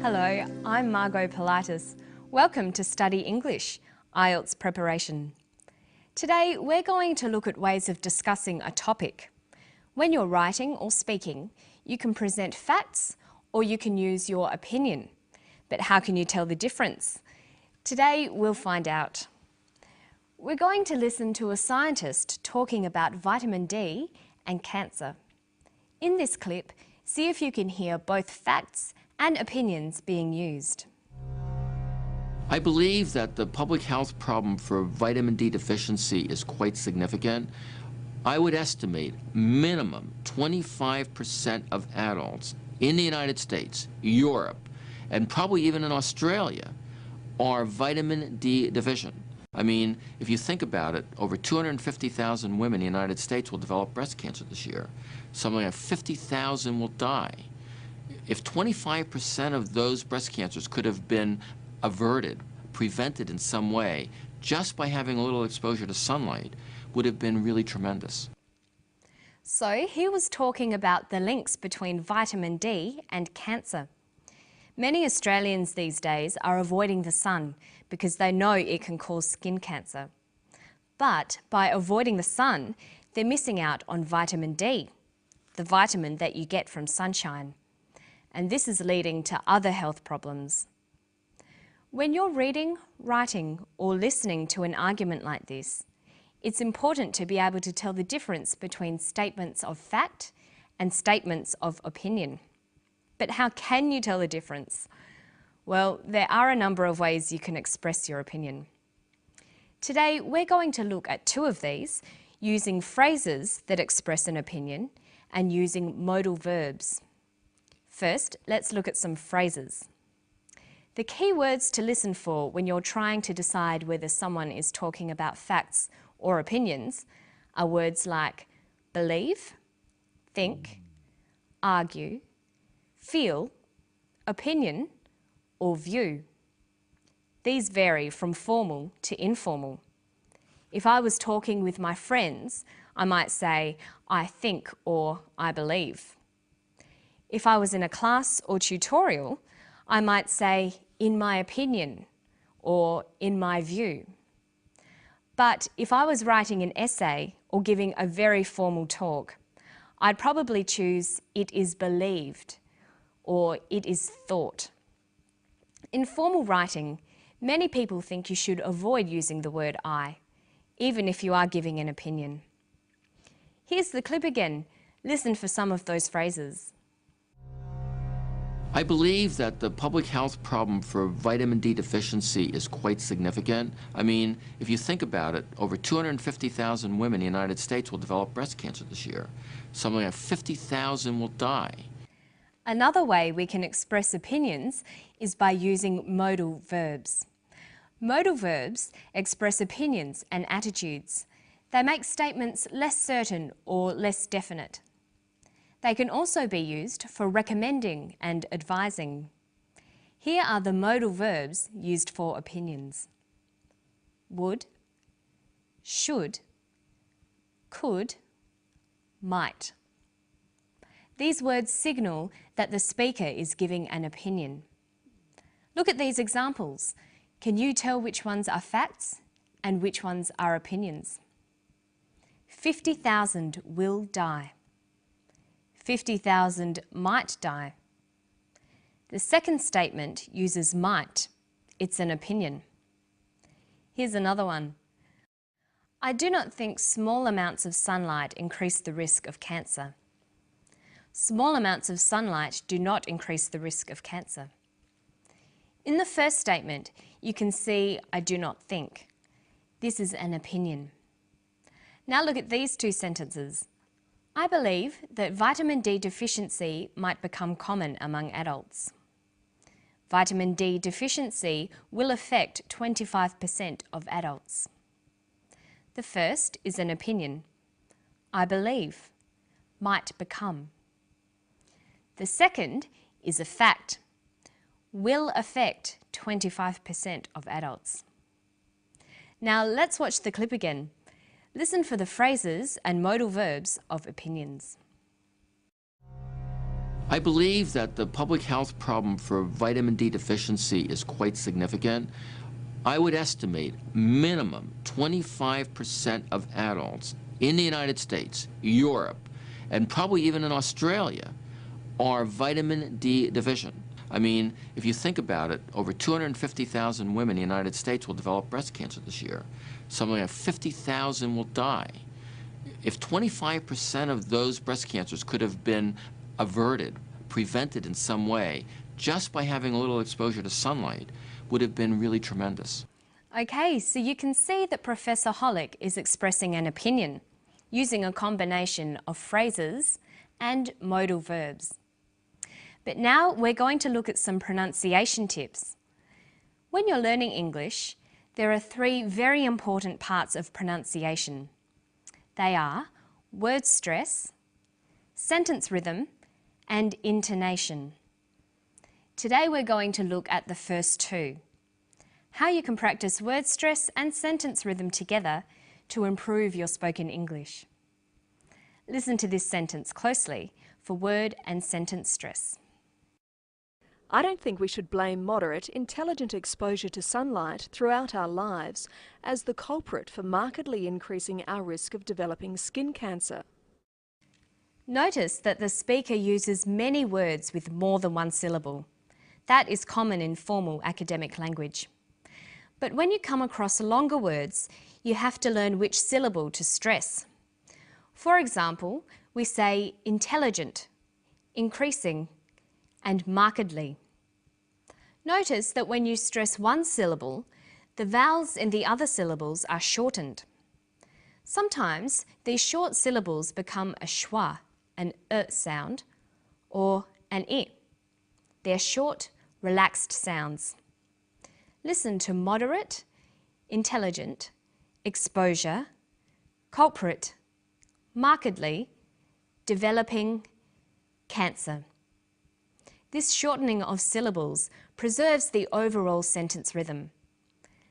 Hello, I'm Margot Pilatus. Welcome to Study English, Ielts preparation. Today we're going to look at ways of discussing a topic. When you're writing or speaking, you can present facts or you can use your opinion. But how can you tell the difference? Today we'll find out. We're going to listen to a scientist talking about vitamin D and cancer. In this clip, see if you can hear both facts and opinions being used. I believe that the public health problem for vitamin D deficiency is quite significant. I would estimate minimum 25% of adults in the United States, Europe, and probably even in Australia are vitamin D deficient. I mean, if you think about it, over 250,000 women in the United States will develop breast cancer this year. Something like 50,000 will die. If 25% of those breast cancers could have been averted, prevented in some way, just by having a little exposure to sunlight, would have been really tremendous. So he was talking about the links between vitamin D and cancer. Many Australians these days are avoiding the sun because they know it can cause skin cancer. But by avoiding the sun, they're missing out on vitamin D, the vitamin that you get from sunshine. And this is leading to other health problems. When you're reading, writing, or listening to an argument like this, it's important to be able to tell the difference between statements of fact and statements of opinion. But how can you tell the difference? Well, there are a number of ways you can express your opinion. Today, we're going to look at two of these, using phrases that express an opinion and using modal verbs. First, let's look at some phrases. The key words to listen for when you're trying to decide whether someone is talking about facts or opinions are words like believe, think, argue, feel, opinion, or view. These vary from formal to informal. If I was talking with my friends, I might say, I think or I believe. If I was in a class or tutorial, I might say, in my opinion, or in my view. But if I was writing an essay or giving a very formal talk, I'd probably choose, it is believed, or it is thought. In formal writing, many people think you should avoid using the word I, even if you are giving an opinion. Here's the clip again. Listen for some of those phrases. I believe that the public health problem for vitamin D deficiency is quite significant. I mean, if you think about it, over 250,000 women in the United States will develop breast cancer this year. Something like 50,000 will die. Another way we can express opinions is by using modal verbs. Modal verbs express opinions and attitudes. They make statements less certain or less definite. They can also be used for recommending and advising. Here are the modal verbs used for opinions. Would, should, could, might. These words signal that the speaker is giving an opinion. Look at these examples. Can you tell which ones are facts and which ones are opinions? 50,000 will die. 50,000 might die. The second statement uses might. It's an opinion. Here's another one. I do not think small amounts of sunlight increase the risk of cancer. Small amounts of sunlight do not increase the risk of cancer. In the first statement, you can see I do not think. This is an opinion. Now look at these two sentences. I believe that vitamin D deficiency might become common among adults. Vitamin D deficiency will affect 25% of adults. The first is an opinion. I believe, might become. The second is a fact. will affect 25% of adults. Now let's watch the clip again. Listen for the phrases and modal verbs of opinions. I believe that the public health problem for vitamin D deficiency is quite significant. I would estimate minimum 25% of adults in the United States, Europe, and probably even in Australia are vitamin D deficient. I mean, if you think about it, over 250,000 women in the United States will develop breast cancer this year. Something like 50,000 will die. If 25% of those breast cancers could have been averted, prevented in some way, just by having a little exposure to sunlight, would have been really tremendous. Okay, so you can see that Professor Hollick is expressing an opinion using a combination of phrases and modal verbs. But now we're going to look at some pronunciation tips. When you're learning English, there are three very important parts of pronunciation. They are word stress, sentence rhythm, and intonation. Today we're going to look at the first two, how you can practice word stress and sentence rhythm together to improve your spoken English. Listen to this sentence closely for word and sentence stress. I don't think we should blame moderate, intelligent exposure to sunlight throughout our lives as the culprit for markedly increasing our risk of developing skin cancer. Notice that the speaker uses many words with more than one syllable. That is common in formal academic language. But when you come across longer words, you have to learn which syllable to stress. For example, we say intelligent, increasing, and markedly. Notice that when you stress one syllable, the vowels in the other syllables are shortened. Sometimes these short syllables become a schwa, an sound, or an I. They're short, relaxed sounds. Listen to moderate, intelligent, exposure, culprit, markedly, developing, cancer. This shortening of syllables preserves the overall sentence rhythm.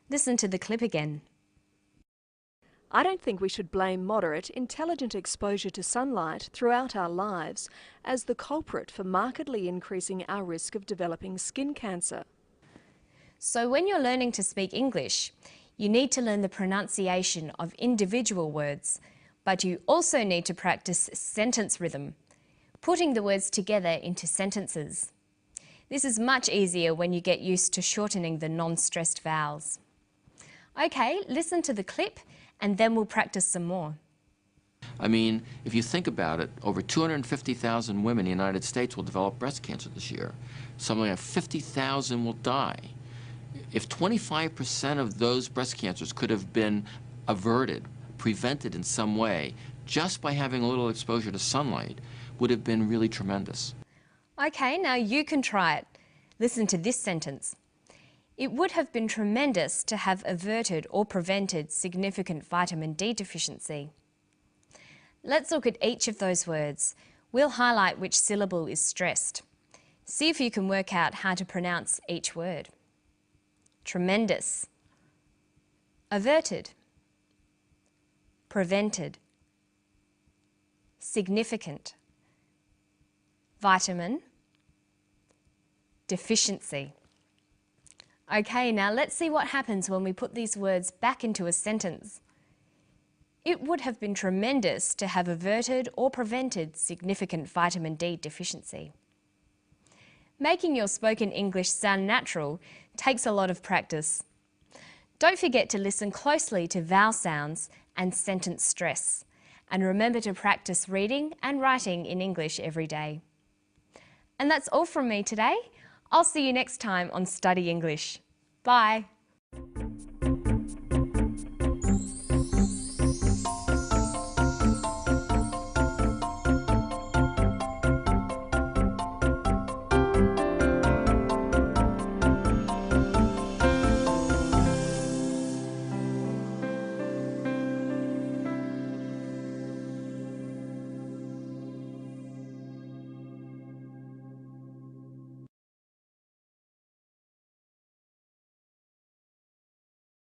Listen to the clip again. I don't think we should blame moderate, intelligent exposure to sunlight throughout our lives as the culprit for markedly increasing our risk of developing skin cancer. So when you're learning to speak English, you need to learn the pronunciation of individual words, but you also need to practice sentence rhythm, putting the words together into sentences. This is much easier when you get used to shortening the non-stressed vowels. Okay, listen to the clip and then we'll practice some more. I mean, if you think about it, over 250,000 women in the United States will develop breast cancer this year. Something like 50,000 will die. If 25% of those breast cancers could have been averted, prevented in some way, just by having a little exposure to sunlight, would have been really tremendous. Okay, now you can try it. Listen to this sentence. It would have been tremendous to have averted or prevented significant vitamin D deficiency. Let's look at each of those words. We'll highlight which syllable is stressed. See if you can work out how to pronounce each word. Tremendous, averted, prevented, significant, vitamin, deficiency. Okay, now let's see what happens when we put these words back into a sentence. It would have been tremendous to have averted or prevented significant vitamin D deficiency. Making your spoken English sound natural takes a lot of practice. Don't forget to listen closely to vowel sounds and sentence stress, and remember to practice reading and writing in English every day. And that's all from me today. I'll see you next time on Study English. Bye.